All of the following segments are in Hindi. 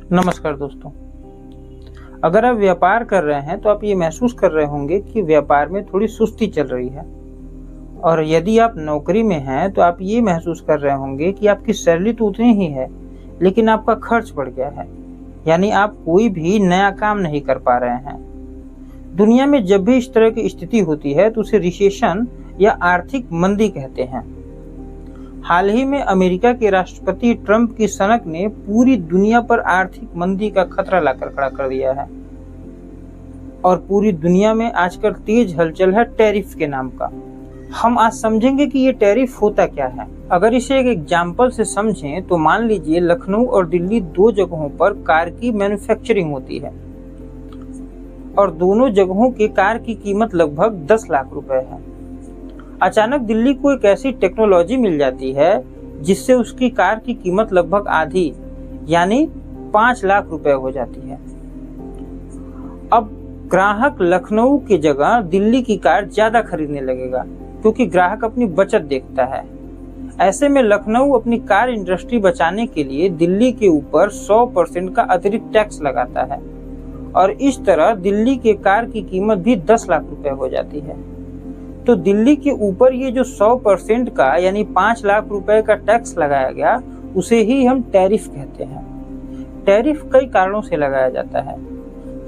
नमस्कार दोस्तों। अगर आप व्यापार कर रहे हैं तो आप ये महसूस कर रहे होंगे कि व्यापार में थोड़ी सुस्ती चल रही है, और यदि आप नौकरी में हैं तो आप ये महसूस कर रहे होंगे कि आपकी सैलरी तो उतनी ही है, लेकिन आपका खर्च बढ़ गया है, यानी आप कोई भी नया काम नहीं कर पा रहे हैं। दुनिया में जब भी इस तरह की स्थिति होती है तो उसे रिसेशन या आर्थिक मंदी कहते हैं। हाल ही में अमेरिका के राष्ट्रपति ट्रंप की सनक ने पूरी दुनिया पर आर्थिक मंदी का खतरा लाकर खड़ा कर दिया है, और पूरी दुनिया में आजकल तेज हलचल है टैरिफ के नाम का। हम आज समझेंगे कि ये टैरिफ होता क्या है। अगर इसे एक एग्जाम्पल से समझें तो मान लीजिए लखनऊ और दिल्ली दो जगहों पर कार की मैन्युफैक्चरिंग होती है, और दोनों जगहों के कार की कीमत लगभग 10 लाख रुपए है। अचानक दिल्ली को एक ऐसी टेक्नोलॉजी मिल जाती है जिससे उसकी कार की कीमत लगभग आधी यानी 5 लाख रुपए हो जाती है। अब ग्राहक लखनऊ की जगह दिल्ली की कार ज्यादा खरीदने लगेगा, क्योंकि ग्राहक अपनी बचत देखता है। ऐसे में लखनऊ अपनी कार इंडस्ट्री बचाने के लिए दिल्ली के ऊपर 100% का अतिरिक्त टैक्स लगाता है, और इस तरह दिल्ली के कार की कीमत भी 10 लाख रुपए हो जाती है। तो दिल्ली के ऊपर ये जो 100% का यानी 5 लाख रुपए का टैक्स लगाया गया, उसे ही हम टैरिफ कहते हैं। टैरिफ कई कारणों से लगाया जाता है।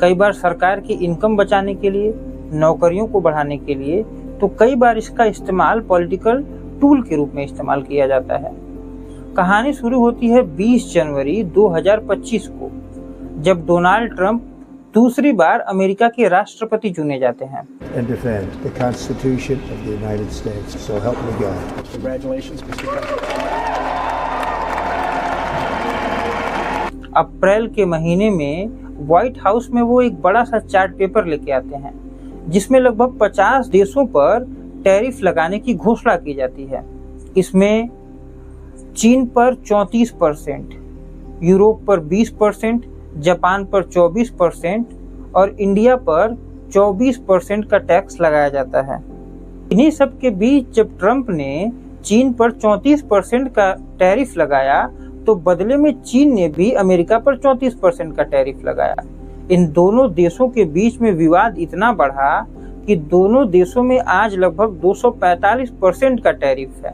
कई बार सरकार की इनकम बचाने के लिए, नौकरियों को बढ़ाने के लिए, तो कई बार इसका इस्तेमाल पॉलिटिकल टूल के रूप में इस्तेमाल किया जाता है। कहानी शुरू होती है 20 जनवरी 2025 को, जब डोनाल्ड ट्रंप दूसरी बार अमेरिका के राष्ट्रपति चुने जाते हैं। And defend the Constitution of the United States. So help me God. Congratulations, Mr. President. अप्रैल के महीने में व्हाइट हाउस में वो एक बड़ा सा चार्ट पेपर लेके आते हैं, जिसमें लगभग 50 देशों पर टैरिफ लगाने की घोषणा की जाती है। इसमें चीन पर 34%, यूरोप पर 20%, जापान पर 24% और इंडिया पर 24% का टैक्स लगाया जाता है। इन्हीं सब के बीच जब ट्रंप ने चीन पर 34% का टैरिफ लगाया, तो बदले में चीन ने भी अमेरिका पर 34% का टैरिफ लगाया। इन दोनों देशों के बीच में विवाद इतना बढ़ा कि दोनों देशों में आज लगभग 245% का टैरिफ है।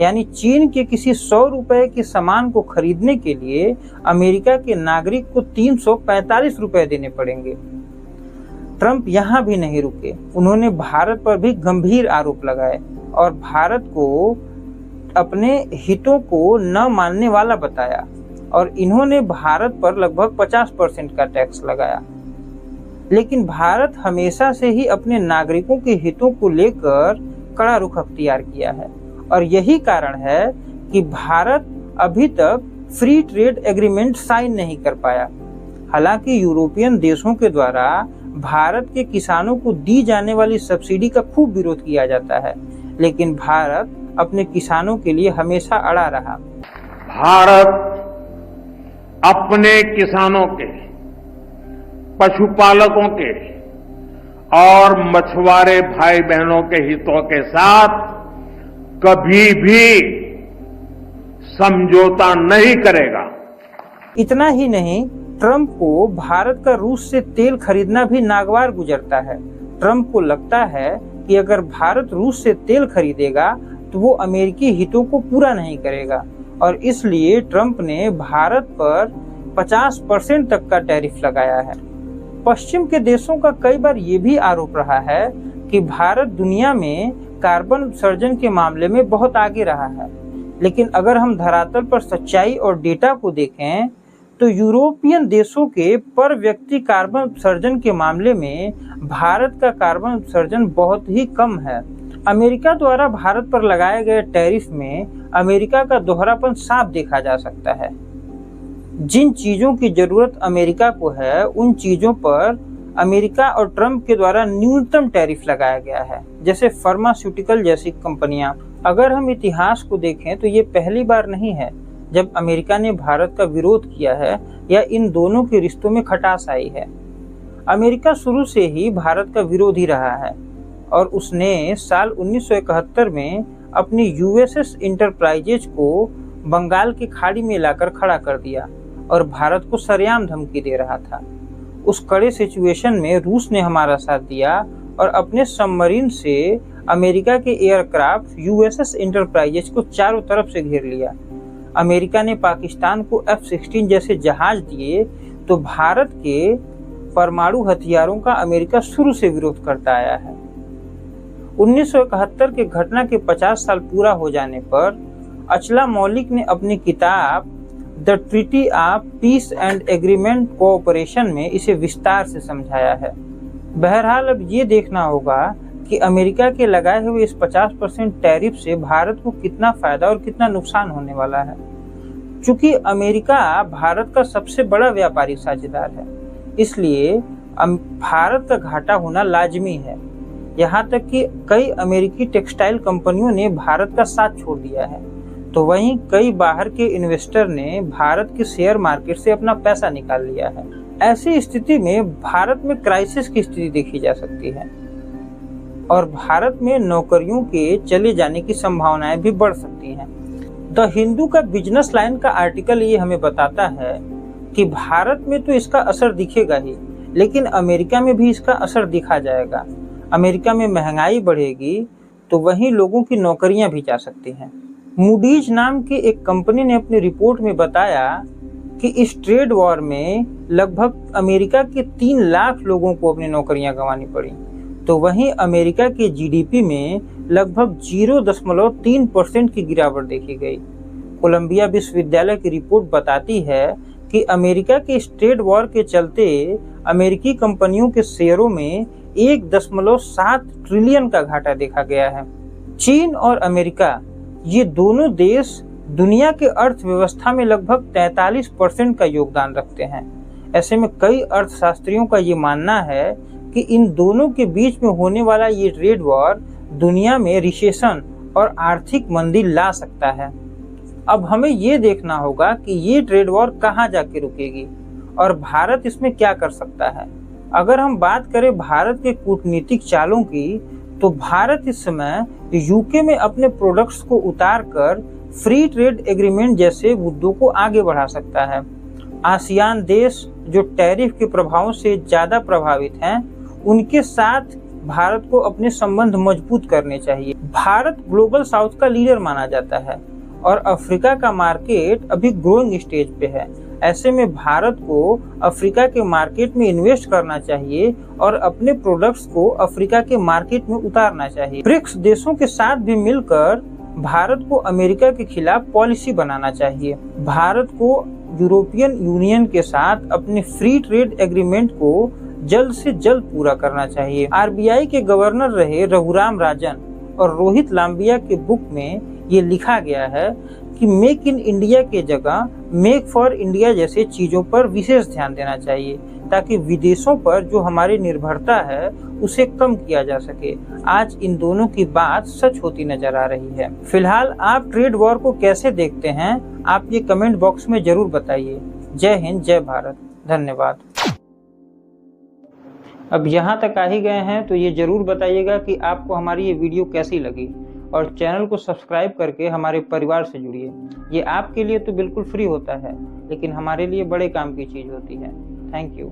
यानी चीन के किसी 100 रुपए के सामान को खरीदने के लिए अमेरिका के नागरिक को 345 रुपए देने पड़ेंगे। ट्रंप यहाँ भी नहीं रुके, उन्होंने भारत पर भी गंभीर आरोप लगाए और भारत को अपने हितों को न मानने वाला बताया, और इन्होंने भारत पर लगभग 50% का टैक्स लगाया। लेकिन भारत हमेशा से ही अपने नागरिकों के हितों को लेकर कड़ा रुख अख्तियार किया है, और यही कारण है कि भारत अभी तक फ्री ट्रेड एग्रीमेंट साइन नहीं कर पाया। हालांकि यूरोपियन देशों के द्वारा भारत के किसानों को दी जाने वाली सब्सिडी का खूब विरोध किया जाता है, लेकिन भारत अपने किसानों के लिए हमेशा अड़ा रहा। भारत अपने किसानों के, पशुपालकों के और मछुआरे भाई बहनों के हितों के साथ कभी भी समझौता नहीं करेगा। इतना ही नहीं, ट्रंप को भारत का रूस से तेल खरीदना भी नागवार गुजरता है। ट्रंप को लगता है कि अगर भारत रूस से तेल खरीदेगा तो वो अमेरिकी हितों को पूरा नहीं करेगा, और इसलिए ट्रंप ने भारत पर 50% तक का टैरिफ लगाया है। पश्चिम के देशों का कई बार ये भी आरोप रहा है कि भारत दुनिया में कार्बन उत्सर्जन के मामले में बहुत आगे रहा है, लेकिन अगर हम धरातल पर सच्चाई और डेटा को देखें तो यूरोपियन देशों के पर व्यक्ति कार्बन उत्सर्जन के मामले में भारत का कार्बन उत्सर्जन बहुत ही कम है। अमेरिका द्वारा भारत पर लगाए गए टैरिफ में अमेरिका का दोहरापन साफ देखा जा सकता है। जिन चीजों की जरूरत अमेरिका को है, उन चीजों पर अमेरिका और ट्रंप के द्वारा न्यूनतम टैरिफ लगाया गया है, जैसे फार्मास्यूटिकल जैसी कंपनियां। अगर हम इतिहास को देखें तो ये पहली बार नहीं है जब अमेरिका ने भारत का विरोध किया है या इन दोनों के रिश्तों में खटास आई है। अमेरिका शुरू से ही भारत का विरोधी रहा है, और उसने साल 1971 में अपनी यूएसएस इंटरप्राइजेज को बंगाल की खाड़ी में लाकर खड़ा कर दिया, और भारत को सरेआम धमकी दे रहा था। उस कड़े सिचुएशन में रूस ने हमारा साथ दिया और अपने सबमरीन से अमेरिका के एयरक्राफ्ट यूएसएस एंटरप्राइजेस को चारों तरफ से घेर लिया। अमेरिका ने पाकिस्तान को F-16 जैसे जहाज दिए तो भारत के परमाणु हथियारों का अमेरिका शुरू से विरोध करता आया है। 1971 के घटना के 50 साल पूरा हो जाने पर अचला मौलिक ने अपनी किताब the treaty of peace and agreement cooperation में इसे विस्तार से समझाया है। बहरहाल अब ये देखना होगा कि अमेरिका के लगाए हुए इस 50% टैरिफ से भारत को कितना फायदा और कितना नुकसान होने वाला है। चूंकि अमेरिका भारत का सबसे बड़ा व्यापारिक साझेदार है, इसलिए भारत का घाटा होना लाजमी है। यहाँ तक कि कई अमेरिकी टेक्सटाइल कंपनियों ने भारत का साथ छोड़ दिया है, तो वहीं कई बाहर के इन्वेस्टर ने भारत के शेयर मार्केट से अपना पैसा निकाल लिया है। ऐसी स्थिति में भारत में क्राइसिस की स्थिति देखी जा सकती है और भारत में नौकरियों के चले जाने की संभावनाएं भी बढ़ सकती हैं। द हिंदू का बिजनेस लाइन का आर्टिकल ये हमें बताता है कि भारत में तो इसका असर दिखेगा ही, लेकिन अमेरिका में भी इसका असर दिखा जाएगा। अमेरिका में महंगाई बढ़ेगी तो वहीं लोगों की नौकरियां भी जा सकती हैं। मूडीज नाम की एक कंपनी ने अपनी रिपोर्ट में बताया कि इस ट्रेड वॉर में लगभग अमेरिका के 3 लाख लोगों को अपनी नौकरियां गंवानी पड़ी, तो वहीं अमेरिका के जीडीपी में लगभग 0.3% की गिरावट देखी गई। कोलंबिया विश्वविद्यालय की रिपोर्ट बताती है कि अमेरिका के इस ट्रेड वॉर के चलते अमेरिकी कंपनियों के शेयरों में 1.7 ट्रिलियन का घाटा देखा गया है। चीन और अमेरिका ये दोनों देश दुनिया के अर्थव्यवस्था में लगभग 43% का योगदान रखते हैं। ऐसे में कई अर्थशास्त्रियों का ये मानना है कि इन दोनों के बीच में होने वाला ये ट्रेड वॉर दुनिया में रिसेशन और आर्थिक मंदी ला सकता है। अब हमें ये देखना होगा कि ये ट्रेड वॉर कहाँ जाके रुकेगी और भारत इसमें क्या कर सकता है। अगर हम बात करें भारत के कूटनीतिक चालों की, तो भारत इस समय यूके में अपने प्रोडक्ट्स को उतार कर फ्री ट्रेड एग्रीमेंट जैसे मुद्दों को आगे बढ़ा सकता है। आसियान देश जो टैरिफ के प्रभावों से ज्यादा प्रभावित हैं, उनके साथ भारत को अपने संबंध मजबूत करने चाहिए। भारत ग्लोबल साउथ का लीडर माना जाता है और अफ्रीका का मार्केट अभी ग्रोइंग स्टेज पे है। ऐसे में भारत को अफ्रीका के मार्केट में इन्वेस्ट करना चाहिए और अपने प्रोडक्ट्स को अफ्रीका के मार्केट में उतारना चाहिए। ब्रिक्स देशों के साथ भी मिलकर भारत को अमेरिका के खिलाफ पॉलिसी बनाना चाहिए। भारत को यूरोपियन यूनियन के साथ अपने फ्री ट्रेड एग्रीमेंट को जल्द से जल्द पूरा करना चाहिए। आरबीआई के गवर्नर रहे रघुराम राजन और रोहित लांबिया के बुक में ये लिखा गया है कि मेक इन इंडिया के जगह मेक फॉर इंडिया जैसे चीजों पर विशेष ध्यान देना चाहिए, ताकि विदेशों पर जो हमारी निर्भरता है उसे कम किया जा सके। आज इन दोनों की बात सच होती नजर आ रही है। फिलहाल आप ट्रेड वॉर को कैसे देखते हैं, आप ये कमेंट बॉक्स में जरूर बताइए। जय हिंद, जय भारत, धन्यवाद। अब यहाँ तक आ ही गए हैं तो ये जरूर बताइएगा कि आपको हमारी ये वीडियो कैसी लगी और चैनल को सब्सक्राइब करके हमारे परिवार से जुड़िए। ये आपके लिए तो बिल्कुल फ्री होता है, लेकिन हमारे लिए बड़े काम की चीज़ होती है। Thank you.